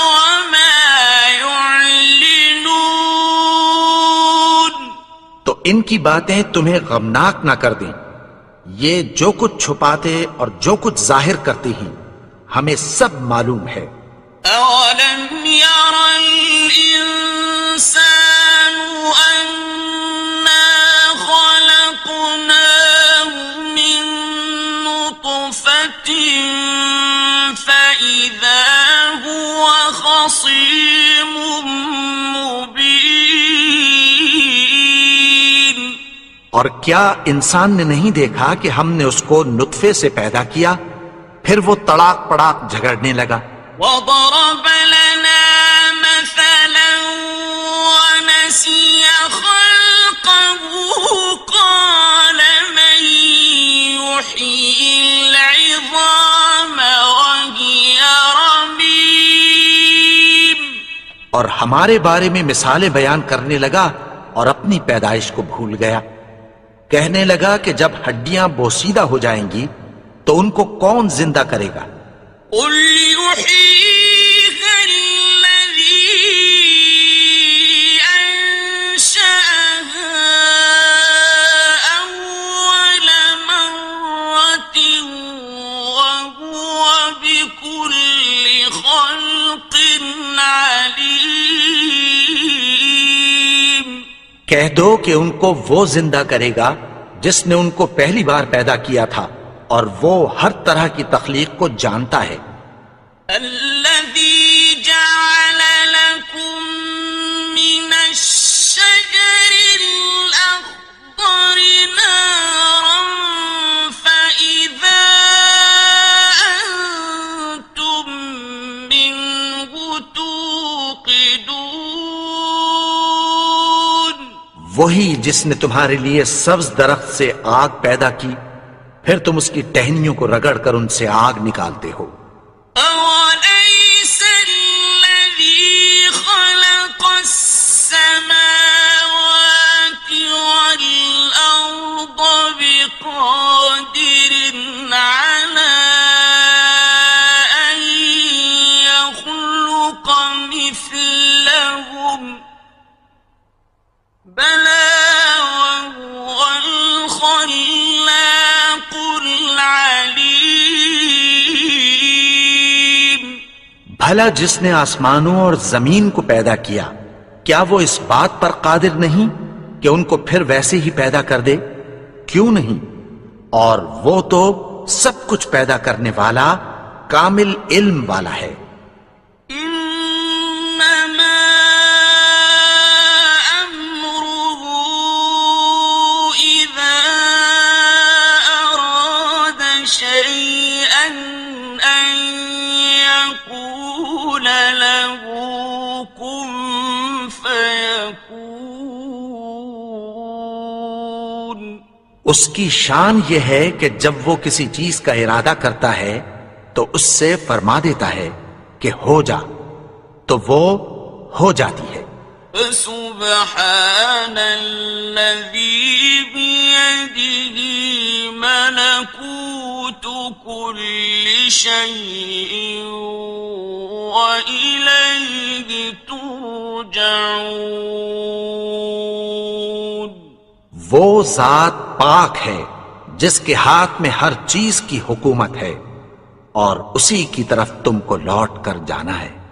S1: وما يعلنون.
S2: تو ان کی باتیں تمہیں غمناک نہ کر دیں. یہ جو کچھ چھپاتے اور جو کچھ ظاہر کرتے ہیں ہمیں سب معلوم ہے.
S1: أَوَلَمْ يَرَ الْإِنسَانُ أَنَّا خَلَقْنَاهُ مِن نُّطْفَةٍ فَإِذَا هُوَ خَصِيمٌ مُّبِينٌ.
S2: اور کیا انسان نے نہیں دیکھا کہ ہم نے اس کو نطفے سے پیدا کیا پھر وہ تڑاک پڑاک جھگڑنے لگا.
S1: وَضَرَبَ لَنَا مَثَلًا وَنَسِيَ خَلْقَهُ قَالَ مَن يُحْيِي الْعِظَامَ وَهِيَ رَمِيمٌ.
S2: اور ہمارے بارے میں مثالیں بیان کرنے لگا اور اپنی پیدائش کو بھول گیا. کہنے لگا کہ جب ہڈیاں بوسیدہ ہو جائیں گی تو ان کو کون زندہ کرے گا؟
S1: قُلْ يُحْيِيهَا الَّذِي أَنشَأَهَا أَوَّلَ مَرَّةٍ وَهُوَ بِكُلِّ خَلْقٍ عَلِيمٌ.
S2: کہہ دو کہ ان کو وہ زندہ کرے گا جس نے ان کو پہلی بار پیدا کیا تھا اور وہ ہر طرح کی تخلیق کو جانتا ہے.
S1: الذي جعل لكم من الشجر الأخضر نارا فإذا أنتم منه توقدون.
S2: وہی جس نے تمہارے لیے سبز درخت سے آگ پیدا کی پھر تم اس کی ٹہنیوں کو رگڑ کر ان سے آگ نکالتے ہو.
S1: أَوَلَيْسَ الَّذِي خَلَقَ السَّمَاوَاتِ وَالْأَرْضَ بِقَادِرٍ عَلَىٰ أَن يَخْلُقَ مِثْلَهُم بَلَىٰ وَهُوَ الْخَلَّاقُ الْعَلِيمُ.
S2: بھلا جس نے آسمانوں اور زمین کو پیدا کیا کیا وہ اس بات پر قادر نہیں کہ ان کو پھر ویسے ہی پیدا کر دے؟ کیوں نہیں؟ اور وہ تو سب کچھ پیدا کرنے والا کامل علم والا ہے.
S1: إنما أمره إذا أراد شيئا أن يقول له كن فيكون.
S2: اس کی شان یہ ہے کہ جب وہ کسی چیز کا ارادہ کرتا ہے تو اس سے فرما دیتا ہے کہ ہو جا، تو وہ ہو جاتی ہے۔
S1: فسبحان الذي بيده ملكوت كل شيء وإليه ترجعون۔
S2: وہ ذات پاک ہے جس کے ہاتھ میں ہر چیز کی حکومت ہے اور اسی کی طرف تم کو لوٹ کر جانا ہے۔